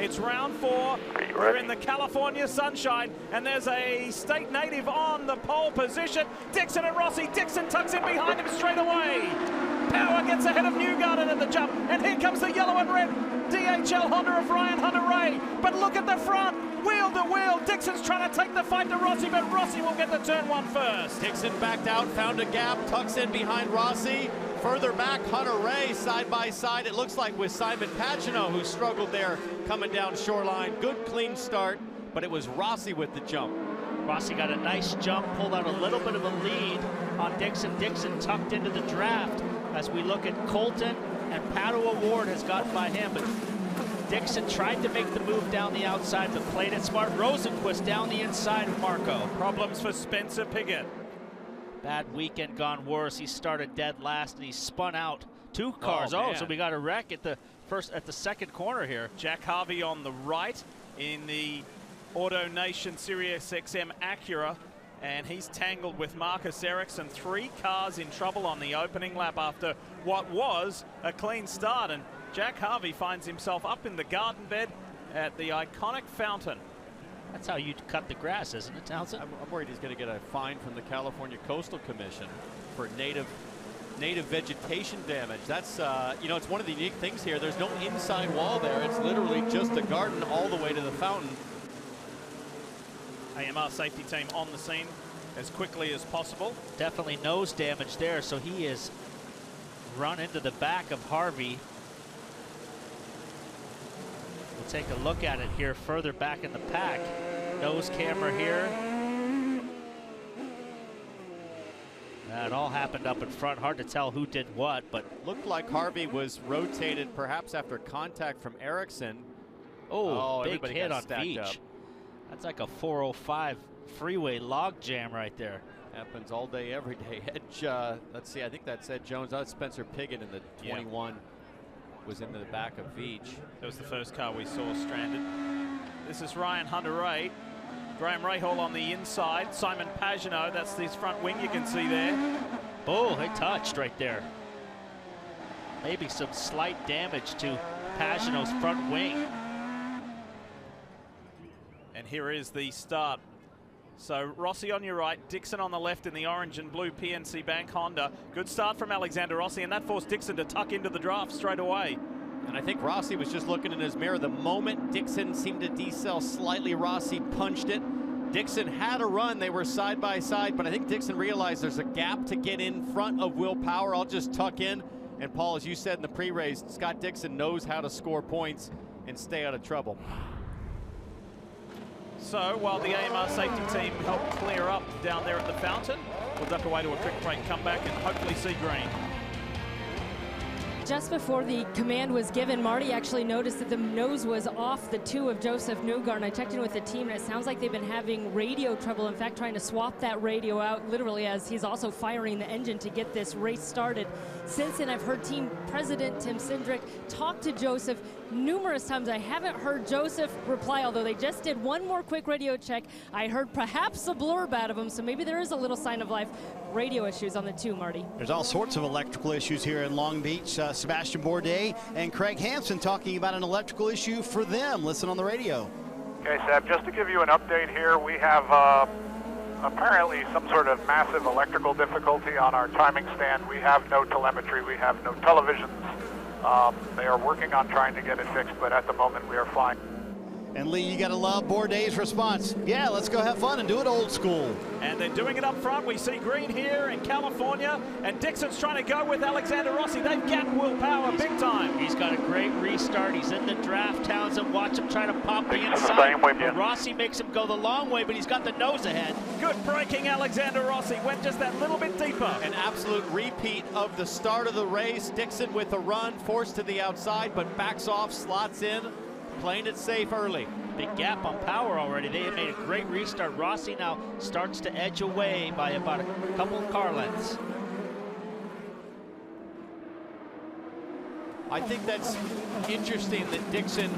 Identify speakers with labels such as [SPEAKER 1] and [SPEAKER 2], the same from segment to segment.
[SPEAKER 1] It's round 4. We're in the California sunshine, and there's a state native on the pole position. Dixon and Rossi. Dixon tucks in behind him straight away. Power gets ahead of Newgarden at the jump, and here comes the yellow and red DHL Honda of Ryan Hunter-Reay. But look at the front, wheel to wheel. Dixon's trying to take the fight to Rossi, but Rossi will get the turn 1 first.
[SPEAKER 2] Dixon backed out, found a gap, tucks in behind Rossi. Further back, Hunter-Reay side by side. It looks like with Simon Pagenaud, who struggled there coming down shoreline. Good clean start, but it was Rossi with the jump.
[SPEAKER 3] Rossi got a nice jump, pulled out a little bit of a lead on Dixon. Dixon tucked into the draft as we look at Colton, and Pato O'Ward has gotten by him, but Dixon tried to make the move down the outside, but played it smart. Rosenquist down the inside of Marco.
[SPEAKER 1] Problems for Spencer Pigot.
[SPEAKER 3] Bad weekend gone worse. He started dead last, and he spun out 2 cars. Oh, so we got a wreck at the second corner here.
[SPEAKER 1] Jack Harvey on the right in the Auto Nation Sirius XM Acura, and he's tangled with Marcus Ericsson. 3 cars in trouble on the opening lap after what was a clean start, and Jack Harvey finds himself up in the garden bed at the iconic fountain.
[SPEAKER 3] That's how you cut the grass, isn't it, Townsend?
[SPEAKER 2] I'm worried he's going to get a fine from the California Coastal Commission for native vegetation damage. That's, you know, it's one of the unique things here. There's no inside wall there. It's literally just a garden all the way to the fountain.
[SPEAKER 1] AMR safety team on the scene as quickly as possible.
[SPEAKER 3] Definitely nose damage there, so he is run into the back of Harvey. We'll take a look at it here further back in the pack. Nose camera here. That all happened up in front. Hard to tell who did what, but
[SPEAKER 2] looked like Harvey was rotated perhaps after contact from Ericsson.
[SPEAKER 3] Oh, big hit on Veach. That's like a 405 freeway log jam right there.
[SPEAKER 2] Happens all day, every day. Edge, let's see, I think that's Ed Jones. That's Spencer Pigot in the 21. Was into the back of Veach.
[SPEAKER 1] That was the first car we saw stranded. This is Ryan Hunter-Reay. Graham Rahal on the inside. Simon Pagenaud, that's his front wing you can see there.
[SPEAKER 3] Oh, they touched right there. Maybe some slight damage to Pagenaud's front wing.
[SPEAKER 1] And here is the start. So Rossi on your right, Dixon on the left in the orange and blue PNC Bank Honda. Good start from Alexander Rossi, and that forced Dixon to tuck into the draft straight away.
[SPEAKER 2] And I think Rossi was just looking in his mirror. The moment Dixon seemed to decel slightly, Rossi punched it. Dixon had a run. They were side by side, but I think Dixon realized there's a gap to get in front of Will Power. I'll just tuck in. And Paul, as you said in the pre-race, Scott Dixon knows how to score points and stay out of trouble.
[SPEAKER 1] So while the AMR safety team helped clear up down there at the fountain, we'll duck away to a quick break, come back and hopefully see green.
[SPEAKER 4] Just before the command was given, Marty actually noticed that the nose was off the 2 of Joseph Newgarden. I checked in with the team, and it sounds like they've been having radio trouble. In fact, trying to swap that radio out literally as he's also firing the engine to get this race started. Since then, I've heard team president Tim Cindric talk to Joseph numerous times. I haven't heard Joseph reply, although they just did one more quick radio check. I heard perhaps a blurb out of him, so maybe there is a little sign of life. Radio issues on the 2, Marty.
[SPEAKER 5] There's all sorts of electrical issues here in Long Beach. Sebastian Bourdais and Craig Hampson talking about an electrical issue for them. Listen on the radio.
[SPEAKER 6] Okay, Seb, just to give you an update here, we have apparently some sort of massive electrical difficulty on our timing stand. We have no telemetry, we have no televisions. They are working on trying to get it fixed, but at the moment we are fine.
[SPEAKER 5] And Lee, you gotta love Bourdais' response. Yeah, let's go have fun and do it old school.
[SPEAKER 1] And they're doing it up front. We see green here in California, and Dixon's trying to go with Alexander Rossi. They've gapped Will Power big time.
[SPEAKER 3] He's got a great restart. He's in the draft. Townsend, watch him try to pop the inside. Rossi makes him go the long way, but he's got the nose ahead.
[SPEAKER 1] Good braking, Alexander Rossi. Went just that little bit deeper.
[SPEAKER 2] An absolute repeat of the start of the race. Dixon with a run, forced to the outside, but backs off, slots in. Playing it safe early.
[SPEAKER 3] Big gap on Power already. They have made a great restart. Rossi now starts to edge away by about a couple of car lengths.
[SPEAKER 2] I think that's interesting that Dixon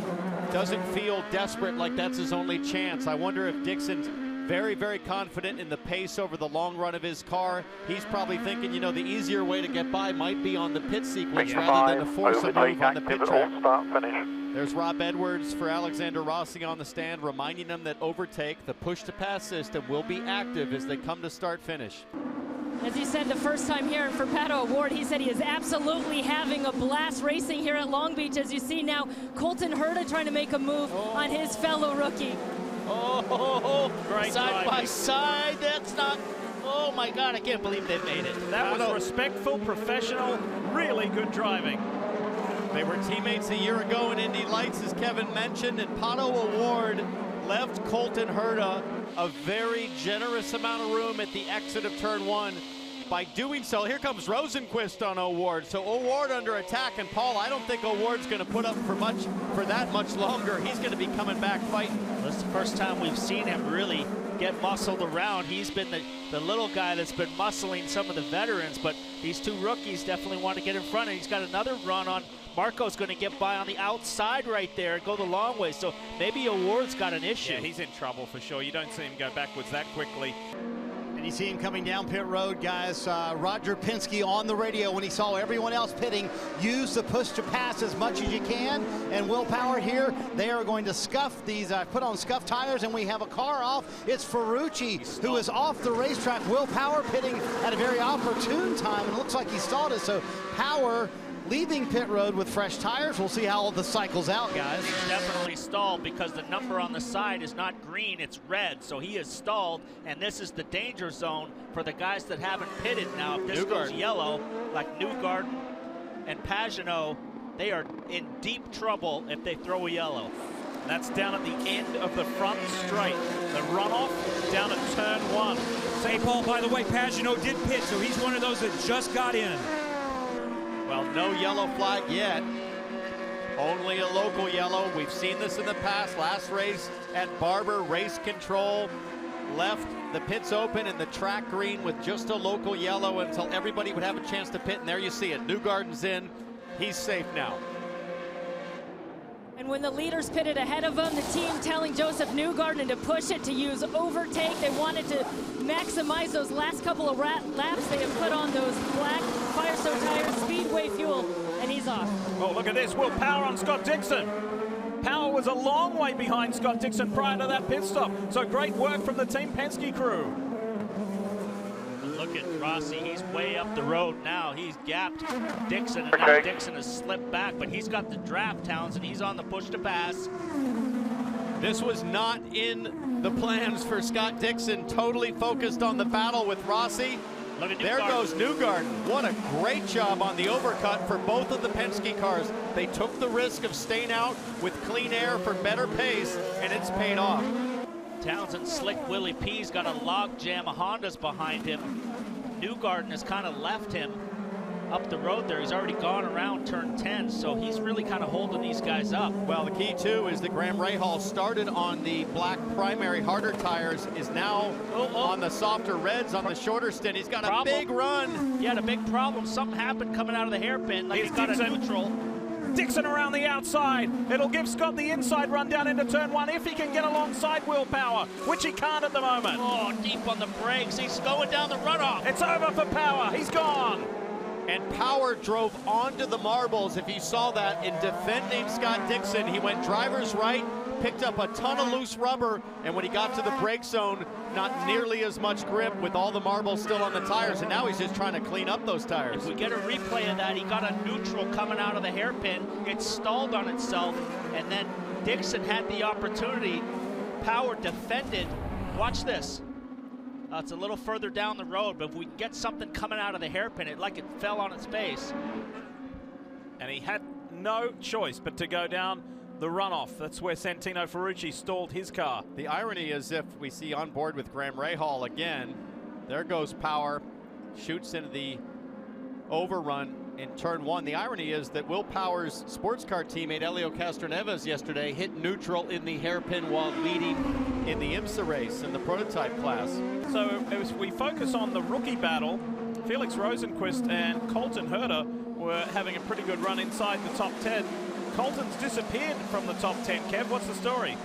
[SPEAKER 2] doesn't feel desperate, like that's his only chance. I wonder if Dixon very, very confident in the pace over the long run of his car. He's probably thinking, you know, the easier way to get by might be on the pit sequence rather than to force a move on the pit track. There's Rob Edwards for Alexander Rossi on the stand, reminding them that overtake, the push-to-pass system, will be active as they come to start-finish.
[SPEAKER 4] As he said the first time here for Pato O'Ward, he said he is absolutely having a blast racing here at Long Beach. As you see now, Colton Herder trying to make a move on his fellow rookie.
[SPEAKER 3] Great side by side. That's not. Oh my God! I can't believe they made it.
[SPEAKER 1] That was respectful, professional, really good driving.
[SPEAKER 2] They were teammates a year ago in Indy Lights, as Kevin mentioned, and Pato O'Ward left Colton Herder a very generous amount of room at the exit of turn 1. By doing so, here comes Rosenquist on O'Ward. So O'Ward under attack, and Paul, I don't think O'Ward's going to put up for that much longer. He's going to be coming back fighting.
[SPEAKER 3] This is the first time we've seen him really get muscled around. He's been the little guy that's been muscling some of the veterans, but these two rookies definitely want to get in front, and he's got another run on. Marco's going to get by on the outside right there and go the long way, so maybe O'Ward's got an issue.
[SPEAKER 1] Yeah, he's in trouble for sure. You don't see him go backwards that quickly.
[SPEAKER 5] And you see him coming down pit road, guys. Roger Penske on the radio when he saw everyone else pitting, use the push to pass as much as you can. And Will Power here, they are going to scuff these, put on scuff tires, and we have a car off. It's Ferrucci who is off the racetrack. Will Power pitting at a very opportune time, and it looks like he stalled it. So Power leaving pit road with fresh tires. We'll see how the cycle's out, guys.
[SPEAKER 3] He's definitely stalled because the number on the side is not green, it's red. So he is stalled, and this is the danger zone for the guys that haven't pitted now. If this goes yellow, like Newgarden and Pagenaud, they are in deep trouble if they throw a yellow.
[SPEAKER 1] That's down at the end of the front straight. The runoff down at turn 1.
[SPEAKER 7] Hey, Paul, by the way, Pagenaud did pit, so he's one of those that just got in.
[SPEAKER 2] Well, no yellow flag yet. Only a local yellow. We've seen this in the past. Last race at Barber, race control left the pits open and the track green with just a local yellow until everybody would have a chance to pit. And there you see it. Newgarden's in. He's safe now.
[SPEAKER 4] And when the leaders pitted ahead of him, the team telling Joseph Newgarden to push it, to use overtake. They wanted to maximize those last couple of laps. They have put on those black Firestone tires, Speedway fuel, and he's off.
[SPEAKER 1] Oh, look at this. Will Power on Scott Dixon. Power was a long way behind Scott Dixon prior to that pit stop. So great work from the Team Penske crew.
[SPEAKER 3] Look at Rossi, he's way up the road now. He's gapped Dixon, and now Dixon has slipped back, but he's got the draft, Townsend. He's on the push to pass.
[SPEAKER 2] This was not in the plans for Scott Dixon, totally focused on the battle with Rossi.
[SPEAKER 3] Look at
[SPEAKER 2] there goes Newgarden. What a great job on the overcut for both of the Penske cars. They took the risk of staying out with clean air for better pace, and it's paid off.
[SPEAKER 3] Townsend slick Willie P's got a log jam of Hondas behind him. Newgarden has kind of left him up the road there. He's already gone around turn 10, so he's really kind of holding these guys up.
[SPEAKER 2] Well, the key too is that Graham Rahal started on the black primary harder tires, is now on the softer reds on the shorter stint. He's got a big run.
[SPEAKER 3] He had a big problem. Something happened coming out of the hairpin, like he's got a neutral.
[SPEAKER 1] Dixon around the outside. It'll give Scott the inside run down into turn 1 if he can get alongside Will Power, which he can't at the moment.
[SPEAKER 3] Oh, deep on the brakes. He's going down the runoff.
[SPEAKER 1] It's over for Power. He's gone.
[SPEAKER 2] And Power drove onto the marbles, if you saw that, in defending Scott Dixon. He went driver's right, picked up a ton of loose rubber, and when he got to the brake zone, not nearly as much grip with all the marbles still on the tires, and now he's just trying to clean up those tires.
[SPEAKER 3] If we get a replay of that, he got a neutral coming out of the hairpin. It stalled on itself, and then Dixon had the opportunity. Power defended. Watch this. It's a little further down the road, but if we get something coming out of the hairpin, it fell on its face.
[SPEAKER 1] And he had no choice but to go down the runoff. That's where Santino Ferrucci stalled his car.
[SPEAKER 2] The irony is, if we see on board with Graham Rahal again, there goes Power, shoots into the overrun in turn 1. The irony is that Will Power's sports car teammate Helio Castroneves yesterday hit neutral in the hairpin while leading in the IMSA race in the prototype class.
[SPEAKER 1] So as we focus on the rookie battle, Felix Rosenquist and Colton Herder were having a pretty good run inside the top 10. Colton's disappeared from the top 10. Kev, what's the story?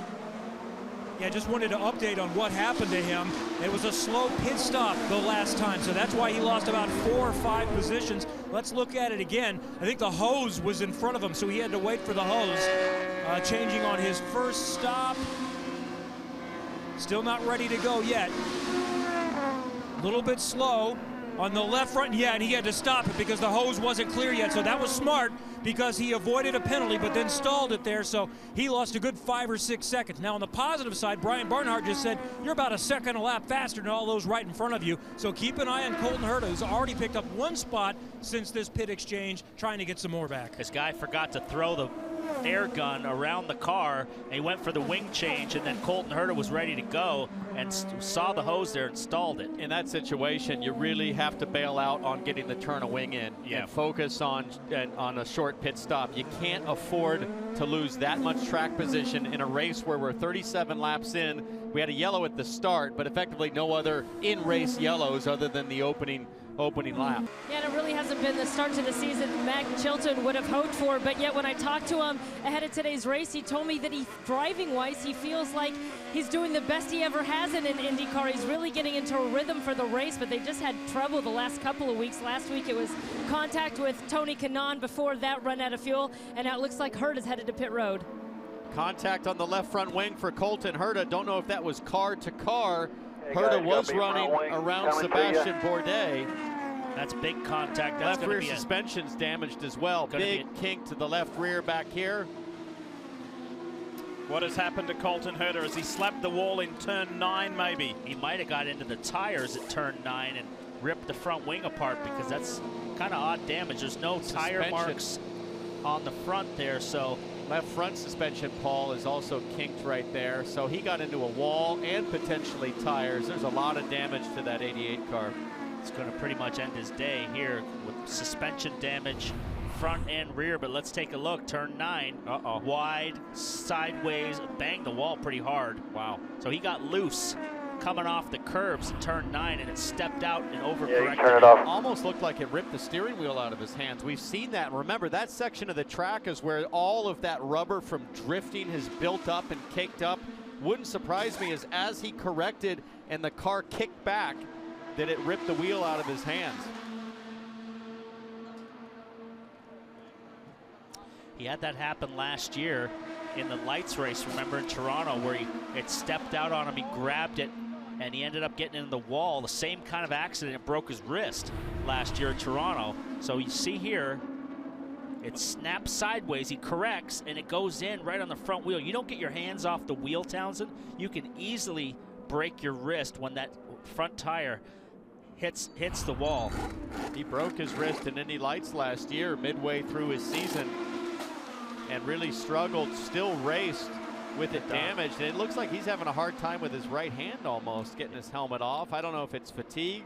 [SPEAKER 7] Yeah, just wanted to update on what happened to him. It was a slow pit stop the last time, so that's why he lost about 4 or 5 positions. Let's look at it again. I think the hose was in front of him, so he had to wait for the hose. Changing on his first stop. Still not ready to go yet. A little bit slow on the left front. Yeah, and he had to stop it because the hose wasn't clear yet. So that was smart because he avoided a penalty but then stalled it there. So he lost a good 5 or 6 seconds. Now on the positive side, Brian Barnhart just said, you're about a second a lap faster than all those right in front of you. So keep an eye on Colton Herder, who's already picked up 1 spot since this pit exchange, trying to get some more back.
[SPEAKER 3] This guy forgot to throw the air gun around the car, and he went for the wing change, and then Colton Herder was ready to go and saw the hose there and stalled it.
[SPEAKER 2] In that situation, you really have to bail out on getting the turn of wing in and focus on a short pit stop. You can't afford to lose that much track position in a race where we're 37 laps in. We had a yellow at the start, but effectively no other in-race yellows other than the opening lap.
[SPEAKER 4] Yeah, and it really hasn't been the start to the season Mac Chilton would have hoped for, but yet when I talked to him ahead of today's race, he told me that driving-wise, he feels like he's doing the best he ever has in an IndyCar. He's really getting into a rhythm for the race, but they just had trouble the last couple of weeks. Last week it was contact with Tony Kanaan before that run out of fuel, and now it looks like Herder is headed to pit road.
[SPEAKER 2] Contact on the left front wing for Colton Herder. Don't know if that was car to car. Herder was running around Sebastian Bourdais.
[SPEAKER 3] That's big contact. That's
[SPEAKER 2] left rear suspension's damaged as well. Big kink to the left rear back here.
[SPEAKER 1] What has happened to Colton Herder? Has he slapped the wall in turn 9 maybe?
[SPEAKER 3] He might have got into the tires at turn 9 and ripped the front wing apart, because that's kind of odd damage. There's no tire marks on the front there, so
[SPEAKER 2] left front suspension, Paul, is also kinked right there. So he got into a wall and potentially tires. There's a lot of damage to that 88 car.
[SPEAKER 3] It's going to pretty much end his day here with suspension damage, front and rear. But let's take a look. Turn 9, wide, sideways, banged the wall pretty hard. Wow. So he got loose coming off the curbs in turn 9, and it stepped out and overcorrected.
[SPEAKER 6] Turn it off.
[SPEAKER 2] Almost looked like it ripped the steering wheel out of his hands. We've seen that. Remember, that section of the track is where all of that rubber from drifting has built up and caked up. Wouldn't surprise me as he corrected and the car kicked back, that it ripped the wheel out of his hands.
[SPEAKER 3] He had that happen last year in the lights race, remember, in Toronto, where it stepped out on him, he grabbed it, and he ended up getting in the wall. The same kind of accident, it broke his wrist last year in Toronto. So you see here, it snaps sideways, he corrects, and it goes in right on the front wheel. You don't get your hands off the wheel, Townsend, you can easily break your wrist when that front tire hits the wall.
[SPEAKER 2] He broke his wrist in Indy Lights last year, midway through his season, and really struggled, still raced with it damaged. And it looks like he's having a hard time with his right hand almost, getting his helmet off. I don't know if it's fatigue.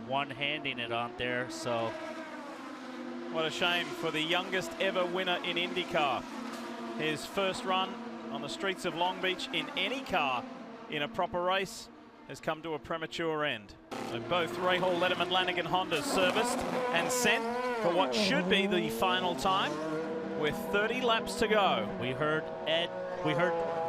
[SPEAKER 3] One-handing it on there, so.
[SPEAKER 1] What a shame for the youngest ever winner in IndyCar. His first run on the streets of Long Beach in any car in a proper race has come to a premature end. So both Rahal, Letterman, Lanigan Hondas serviced and sent for what should be the final time with 30 laps to go.
[SPEAKER 3] We heard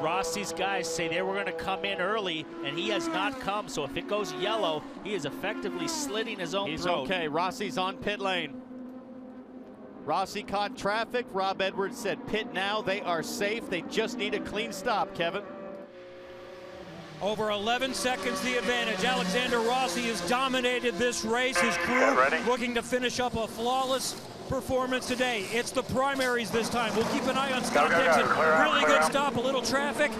[SPEAKER 3] Rossi's guys say they were going to come in early, and he has not come. So if it goes yellow, he is effectively slitting his own throat.
[SPEAKER 2] He's okay. Rossi's on pit lane. Rossi caught traffic. Rob Edwards said pit now. They are safe. They just need a clean stop, Kevin.
[SPEAKER 7] Over 11 seconds the advantage. Alexander Rossi has dominated this race. His crew looking to finish up a flawless performance today. It's the primaries this time. We'll keep an eye on Scott Dixon. Really good stop, a little traffic.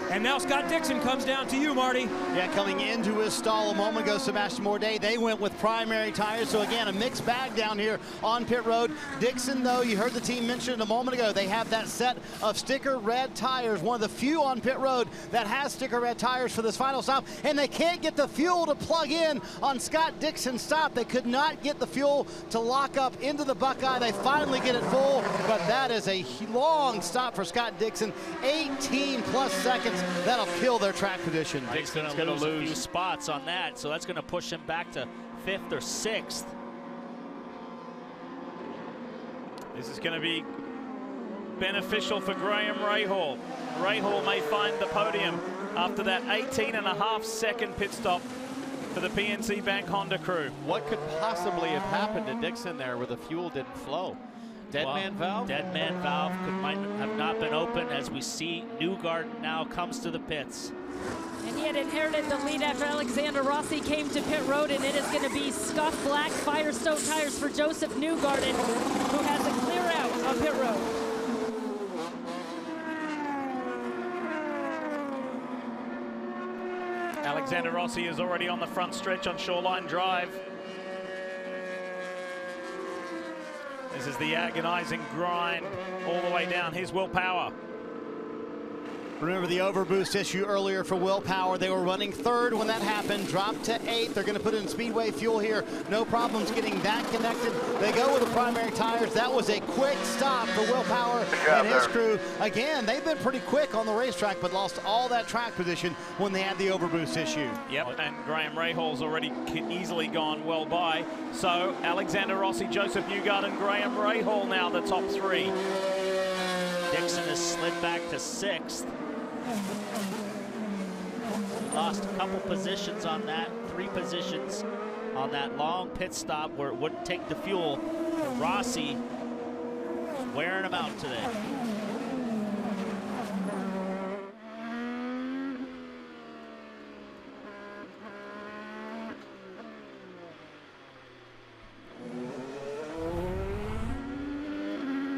[SPEAKER 7] And now Scott Dixon comes down to you, Marty.
[SPEAKER 5] Yeah, coming into his stall a moment ago, Sebastian Bourdais, they went with primary tires. So again, a mixed bag down here on pit road. Dixon, though, you heard the team mention it a moment ago, they have that set of sticker red tires, one of the few on pit road that has sticker red tires for this final stop. And they can't get the fuel to plug in on Scott Dixon's stop. They could not get the fuel to lock up into the Buckeye. They finally get it full, but that is a long stop for Scott Dixon. 18 plus seconds. That'll kill their track position.
[SPEAKER 3] He's going to lose a few spots on that, so that's going to push him back to 5th or 6th.
[SPEAKER 1] This is going to be beneficial for Graham Rahal. Rahal may find the podium after that 18.5-second pit stop for the PNC Bank Honda crew.
[SPEAKER 2] What could possibly have happened to Dixon there where the fuel didn't flow? Dead man valve?
[SPEAKER 3] Dead man valve might have not been open, as we see Newgarden now comes to the pits.
[SPEAKER 4] And he had inherited the lead after Alexander Rossi came to pit road, and it is going to be scuffed black Firestone tires for Joseph Newgarden, who has a clear out on pit road.
[SPEAKER 1] Alexander Rossi is already on the front stretch on Shoreline Drive. This is the agonizing grind all the way down. Here's Will Power.
[SPEAKER 5] Remember the overboost issue earlier for Will Power. They were running third when that happened, dropped to 8th. They're going to put in Speedway fuel here. No problems getting that connected. They go with the primary tires. That was a quick stop for Will Power and his crew. Again, they've been pretty quick on the racetrack, but lost all that track position when they had the overboost issue.
[SPEAKER 1] Yep, and Graham Rahal's already easily gone well by. So Alexander Rossi, Joseph Newgarden, Graham Rahal now the top 3.
[SPEAKER 3] Dixon has slid back to 6th. Lost a couple positions on that, 3 positions on that long pit stop where it wouldn't take the fuel. And Rossi is wearing him out today.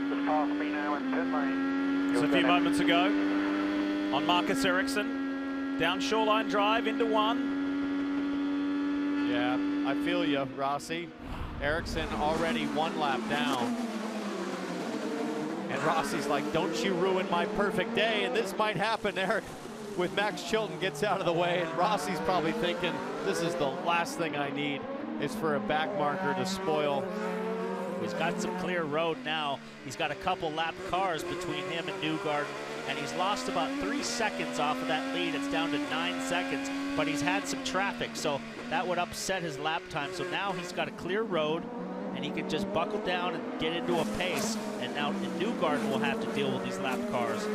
[SPEAKER 6] Just past me now in pit lane.
[SPEAKER 1] Just a few moments ago on Marcus Ericsson. Down Shoreline Drive into 1.
[SPEAKER 2] Yeah, I feel you, Rossi. Ericsson already 1 lap down. And Rossi's like, don't you ruin my perfect day. And this might happen, Eric, with Max Chilton gets out of the way. And Rossi's probably thinking, this is the last thing I need, is for a back marker to spoil.
[SPEAKER 3] He's got some clear road now. He's got a couple lap cars between him and Newgarden, and he's lost about 3 seconds off of that lead. It's down to 9 seconds, but he's had some traffic, so that would upset his lap time. So now he's got a clear road, and he can just buckle down and get into a pace, and now Newgarden will have to deal with these lap cars.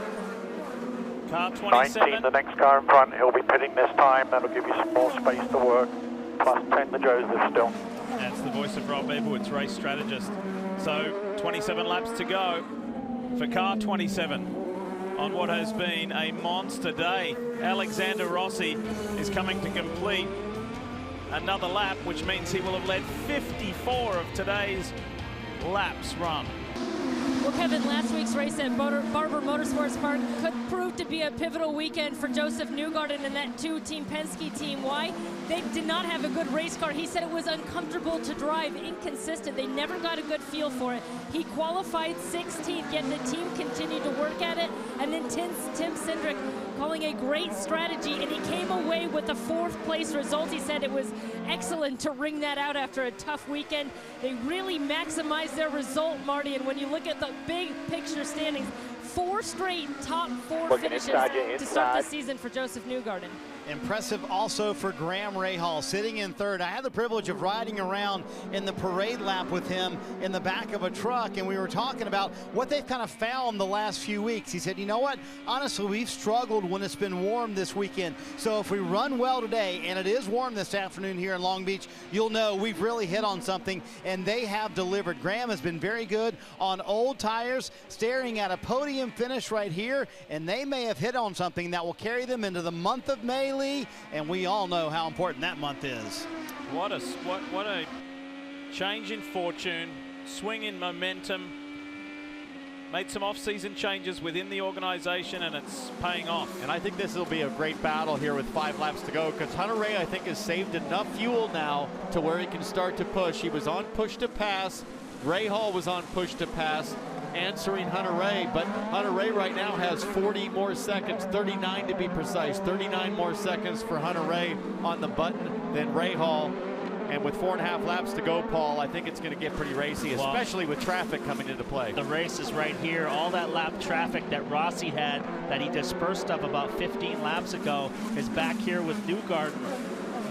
[SPEAKER 1] Car 27.
[SPEAKER 6] 19, the next car in front. He'll be pitting this time. That'll give you some more space to work. Plus 10 the Joseph still.
[SPEAKER 1] That's the voice of Rob Edwards, race strategist. So 27 laps to go for car 27 on what has been a monster day. Alexander Rossi is coming to complete another lap, which means he will have led 54 of today's laps run.
[SPEAKER 4] Well, Kevin, last week's race at Barber Motorsports Park could prove to be a pivotal weekend for Joseph Newgarden and that 2-team Penske team. Why? They did not have a good race car. He said it was uncomfortable to drive, inconsistent. They never got a good feel for it. He qualified 16th, yet the team continued to work at it. And then Tim Cindric calling a great strategy, and he came away with a 4th place result. He said it was excellent to ring that out after a tough weekend. They really maximized their result, Marty, and when you look at the big picture standings, 4 straight top 4 finishes to start the season for Joseph Newgarden.
[SPEAKER 5] Impressive also for Graham Rahal, sitting in 3rd. I had the privilege of riding around in the parade lap with him in the back of a truck, and we were talking about what they've kind of found the last few weeks. He said, you know what, honestly, we've struggled when it's been warm this weekend. So if we run well today, and it is warm this afternoon here in Long Beach, you'll know we've really hit on something, and they have delivered. Graham has been very good on old tires, staring at a podium finish right here, and they may have hit on something that will carry them into the month of May, and we all know how important that month is.
[SPEAKER 1] What a change in fortune, swing in momentum. Made some off-season changes within the organization, and it's paying off.
[SPEAKER 2] And I think this will be a great battle here with 5 laps to go, because Hunter Ray, I think, has saved enough fuel now to where he can start to push. He was on push to pass. Rahal was on push to pass, answering Hunter Ray, but Hunter Ray right now has 40 more seconds, 39 to be precise, 39 more seconds for Hunter Ray on the button than Rahal. And with 4.5 laps to go, Paul, I think it's going to get pretty racy, especially with traffic coming into play.
[SPEAKER 3] The race is right here. All that lap traffic that Rossi had, that he dispersed of about 15 laps ago, is back here with Newgarden.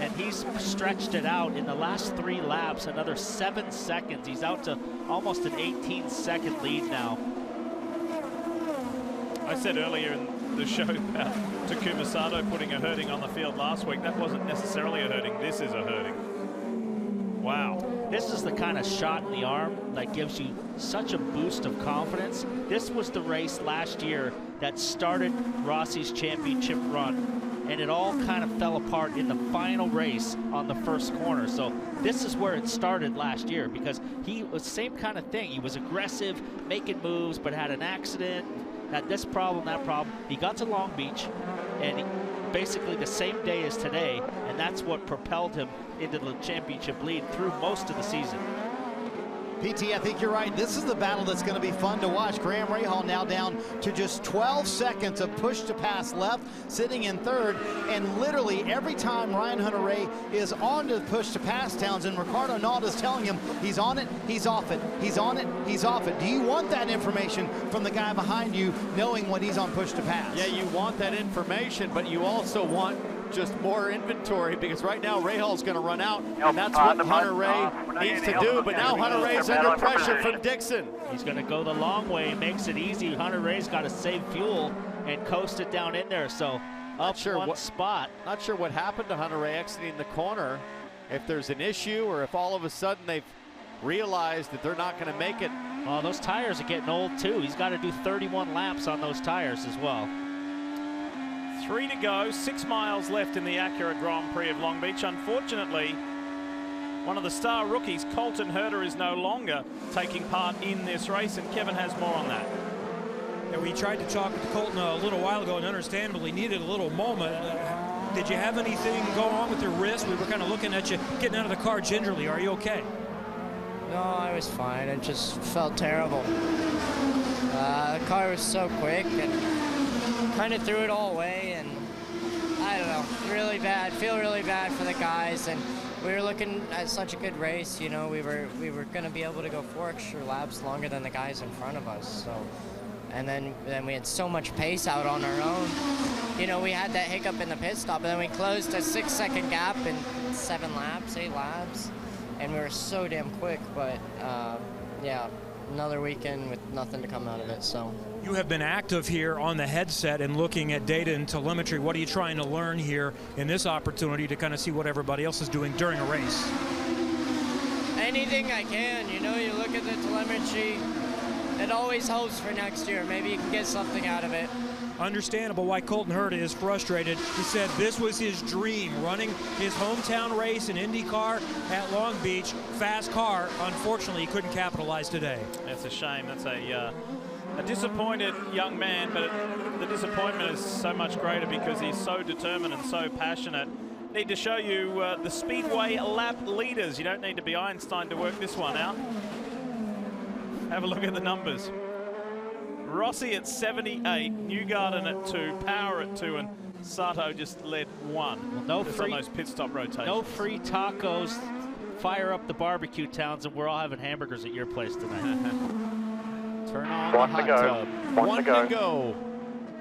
[SPEAKER 3] And he's stretched it out in the last 3 laps, another 7 seconds. He's out to almost an 18-second lead now.
[SPEAKER 1] I said earlier in the show about Takuma Sato putting a hurting on the field last week. That wasn't necessarily a hurting. This is a hurting. Wow.
[SPEAKER 3] This is the kind of shot in the arm that gives you such a boost of confidence. This was the race last year that started Rossi's championship run, and it all kind of fell apart in the final race on the first corner. So this is where it started last year, because he was the same kind of thing. He was aggressive, making moves, but had an accident, had this problem, that problem. He got to Long Beach, and basically the same day as today, and that's what propelled him into the championship lead through most of the season.
[SPEAKER 5] PT, I think you're right. This is the battle that's going to be fun to watch. Graham Rahal now down to just 12 seconds of push to pass left, sitting in third. And literally every time Ryan Hunter-Reay is on to push to pass downs, and Ricardo Naud is telling him he's on it, he's off it, he's on it, he's off it. Do you want that information from the guy behind you, knowing when he's on push to pass?
[SPEAKER 2] Yeah, you want that information, but you also want just more inventory, because right now Rahal's going to run out, and that's what Hunter-Reay needs to do. But now Hunter-Reay's under pressure from Dixon.
[SPEAKER 3] He's going to go the long way, makes it easy. Hunter-Reay's got to save fuel and coast it down in there. So up one spot.
[SPEAKER 2] Not sure what happened to Hunter-Reay exiting the corner, if there's an issue or if all of a sudden they've realized that they're not going to make it.
[SPEAKER 3] Well, those tires are getting old too. He's got to do 31 laps on those tires as well.
[SPEAKER 1] 3 to go, 6 miles left in the Acura Grand Prix of Long Beach. Unfortunately, one of the star rookies, Colton Herder, is no longer taking part in this race, and Kevin has more on that.
[SPEAKER 7] And we tried to talk to Colton a little while ago, and understandably needed a little moment. Did you have anything go on with your wrist? We were kind of looking at you getting out of the car gingerly. Are you okay?
[SPEAKER 8] No, I was fine. I just felt terrible. The car was so quick and kind of threw it all away, and I don't know, really bad. Feel really bad for the guys, and we were looking at such a good race. You know, we were going to be able to go 4 extra laps longer than the guys in front of us. So, and then we had so much pace out on our own. You know, we had that hiccup in the pit stop, and then we closed a 6-second gap in 7 laps, 8 laps, and we were so damn quick. But yeah, another weekend with nothing to come out of it. So.
[SPEAKER 7] You have been active here on the headset and looking at data and telemetry. What are you trying to learn here in this opportunity to kind of see what everybody else is doing during a race?
[SPEAKER 8] Anything I can. You know, you look at the telemetry, it always hopes for next year. Maybe you can get something out of it.
[SPEAKER 7] Understandable why Colton Herder is frustrated. He said this was his dream, running his hometown race in IndyCar at Long Beach. Fast car. Unfortunately, he couldn't capitalize today.
[SPEAKER 1] That's a shame. That's a disappointed young man, but the disappointment is so much greater because he's so determined and so passionate. Need to show you the Speedway lap leaders. You don't need to be Einstein to work this one out. Have a look at the numbers. Rossi at 78, Newgarden at 2, Power at 2, and Sato just led 1.
[SPEAKER 3] Well, no
[SPEAKER 1] just
[SPEAKER 3] free,
[SPEAKER 1] on those pit stop rotations.
[SPEAKER 3] No free tacos. Fire up the barbecue, Townsend. We're all having hamburgers at your place tonight.
[SPEAKER 2] Turn on the hot tub. One to go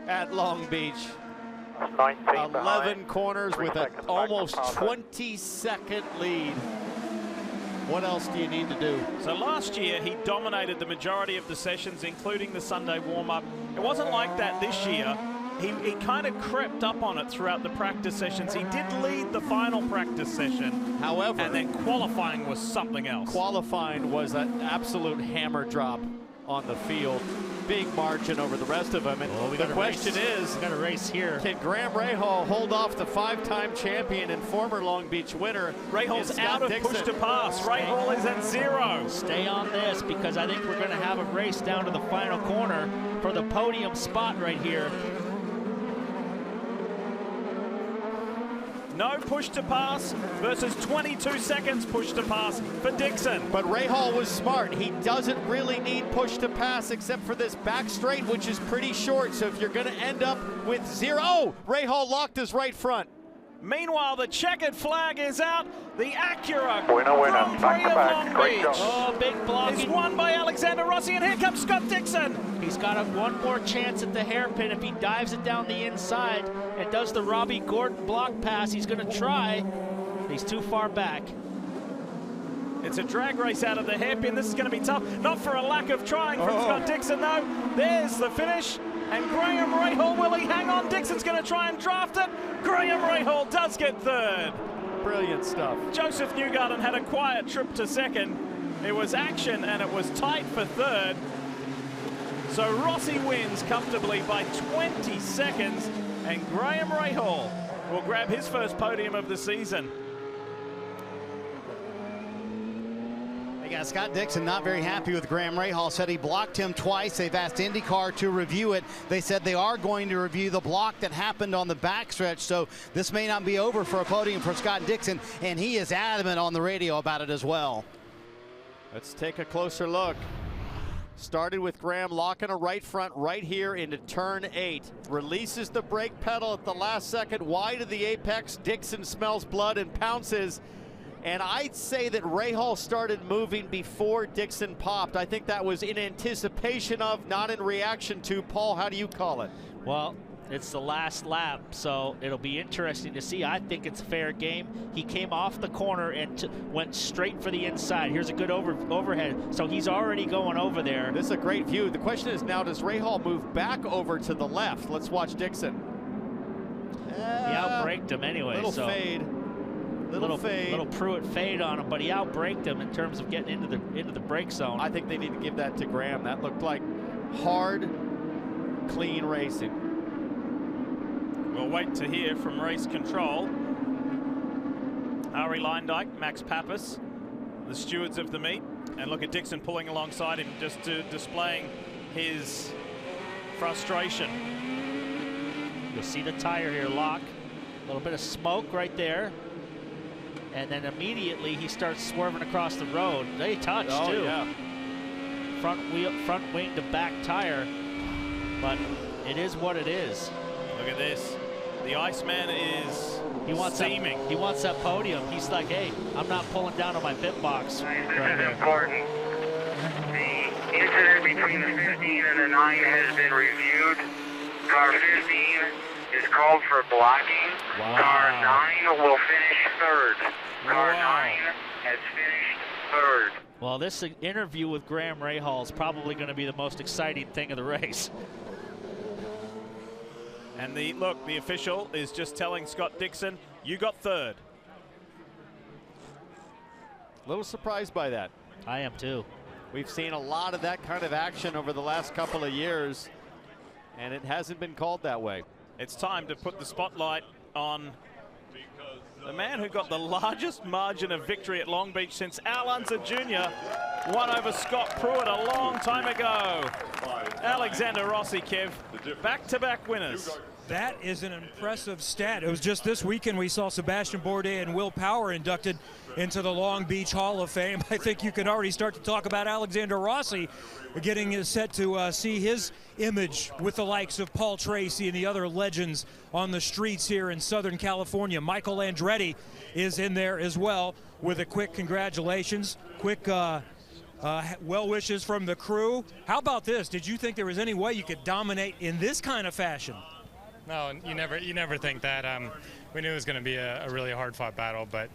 [SPEAKER 2] at Long Beach. 11 corners with an almost 20-second lead. What else do you need to do?
[SPEAKER 1] So last year, he dominated the majority of the sessions, including the Sunday warm-up. It wasn't like that this year. He kind of crept up on it throughout the practice sessions. He did lead the final practice session.
[SPEAKER 2] However,
[SPEAKER 1] and then qualifying was something else.
[SPEAKER 2] Qualifying was an absolute hammer drop on the field. Big margin over the rest of them. And the question is,
[SPEAKER 3] we got a race here.
[SPEAKER 2] Can Graham Rahal hold off the 5-time champion and former Long Beach winner?
[SPEAKER 1] Rahal's out of push to pass. Rahal is at 0.
[SPEAKER 3] Stay on this, because I think we're going to have a race down to the final corner for the podium spot right here.
[SPEAKER 1] No push to pass versus 22 seconds push to pass for Dixon.
[SPEAKER 2] But Rahal was smart. He doesn't really need push to pass except for this back straight, which is pretty short. So if you're going to end up with 0, oh, Rahal locked his right front.
[SPEAKER 1] Meanwhile, the checkered flag is out. The Acura
[SPEAKER 6] Grand Prix of
[SPEAKER 1] Long Beach.
[SPEAKER 3] Oh, big block.
[SPEAKER 1] Is won by Alexander Rossi, and here comes Scott Dixon.
[SPEAKER 3] He's got one more chance at the hairpin. If he dives it down the inside and does the Robbie Gordon block pass, he's going to try. He's too far back.
[SPEAKER 1] It's a drag race out of the hairpin. This is going to be tough. Not for a lack of trying from Scott Dixon, though. There's the finish. And Graham Rahal, will he hang on? Dixon's going to try and draft it. Graham Rahal does get third.
[SPEAKER 2] Brilliant stuff.
[SPEAKER 1] Joseph Newgarden had a quiet trip to second. It was action and it was tight for third. So Rossi wins comfortably by 20 seconds, and Graham Rahal will grab his first podium of the season.
[SPEAKER 5] Hey guys, Scott Dixon not very happy with Graham Rahal, said he blocked him twice. They've asked IndyCar to review it. They said they are going to review the block that happened on the backstretch, so this may not be over for a podium for Scott Dixon, and he is adamant on the radio about it as well.
[SPEAKER 2] Let's take a closer look. Started with Graham locking a right front right here into turn 8. Releases the brake pedal at the last second, wide of the apex. Dixon smells blood and pounces. And I'd say that Rahal started moving before Dixon popped. I think that was in anticipation of, not in reaction to. Paul, how do you call it?
[SPEAKER 3] Well, it's the last lap, so it'll be interesting to see. I think it's a fair game. He came off the corner and went straight for the inside. Here's a good overhead, so he's already going over there.
[SPEAKER 2] This is a great view. The question is now, does Rahal move back over to the left? Let's watch Dixon.
[SPEAKER 3] He outbraked him anyway.
[SPEAKER 2] Little
[SPEAKER 3] so
[SPEAKER 2] fade. Little fade.
[SPEAKER 3] Little Pruitt fade on him, but he outbraked him in terms of getting into the brake zone.
[SPEAKER 2] I think they need to give that to Graham. That looked like hard, clean racing.
[SPEAKER 1] We'll wait to hear from race control. Ari Leindyke, Max Pappas, the stewards of the meet. And look at Dixon pulling alongside him, just displaying his frustration.
[SPEAKER 3] You'll see the tire here lock. A little bit of smoke right there. And then immediately he starts swerving across the road. They touch too.
[SPEAKER 2] Yeah.
[SPEAKER 3] Front wing to back tire. But it is what it is.
[SPEAKER 1] Look at this. The Iceman is steaming.
[SPEAKER 3] He wants that podium. He's like, hey, I'm not pulling down on my pit box.
[SPEAKER 9] This is important. The incident between the 15 and the 9 has been reviewed. Car 15 is called for blocking.
[SPEAKER 2] Wow.
[SPEAKER 9] Car 9 will finish third. Car 9 has finished third.
[SPEAKER 3] Well, this interview with Graham Rahal is probably going to be the most exciting thing of the race.
[SPEAKER 1] And the official is just telling Scott Dixon, you got third.
[SPEAKER 2] A little surprised by that.
[SPEAKER 3] I am too.
[SPEAKER 2] We've seen a lot of that kind of action over the last couple of years, and it hasn't been called that way.
[SPEAKER 1] It's time to put the spotlight on the man who got the largest margin of victory at Long Beach since Al Unser Jr. won over Scott Pruitt a long time ago. Alexander Rossi, Kev, back-to-back winners.
[SPEAKER 7] That is an impressive stat. It was just this weekend we saw Sebastian Bourdais and Will Power inducted into the Long Beach Hall of Fame. I think you can already start to talk about Alexander Rossi getting set to see his image with the likes of Paul Tracy and the other legends on the streets here in Southern California. Michael Andretti is in there as well with a quick congratulations, quick well wishes from the crew. How about this? Did you think there was any way you could dominate in this kind of fashion?
[SPEAKER 10] No, you never think that. We knew it was going to be a really hard-fought battle, but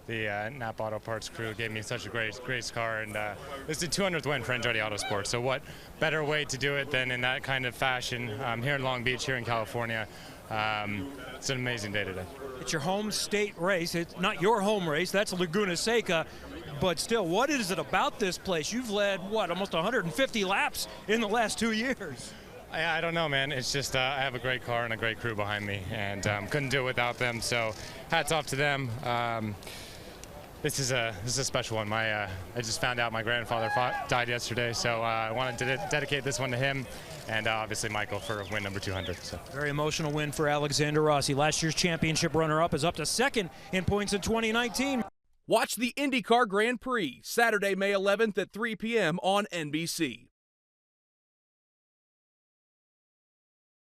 [SPEAKER 10] the Napa Auto Parts crew gave me such a great car, and this is the 200th win for Andretti Autosport. So what better way to do it than in that kind of fashion here in Long Beach, here in California. It's an amazing day today.
[SPEAKER 7] It's your home state race. It's not your home race. That's Laguna Seca. But still, what is it about this place? You've led, what, almost 150 laps in the last 2 years.
[SPEAKER 10] I don't know, man. It's just I have a great car and a great crew behind me, and couldn't do it without them. So hats off to them. This is a special one. I just found out my grandfather died yesterday, so I wanted to dedicate this one to him, and obviously Michael for win number 200. So.
[SPEAKER 7] Very emotional win for Alexander Rossi. Last year's championship runner-up is up to second in points in 2019.
[SPEAKER 11] Watch the IndyCar Grand Prix Saturday, May 11th at 3 p.m. on NBC.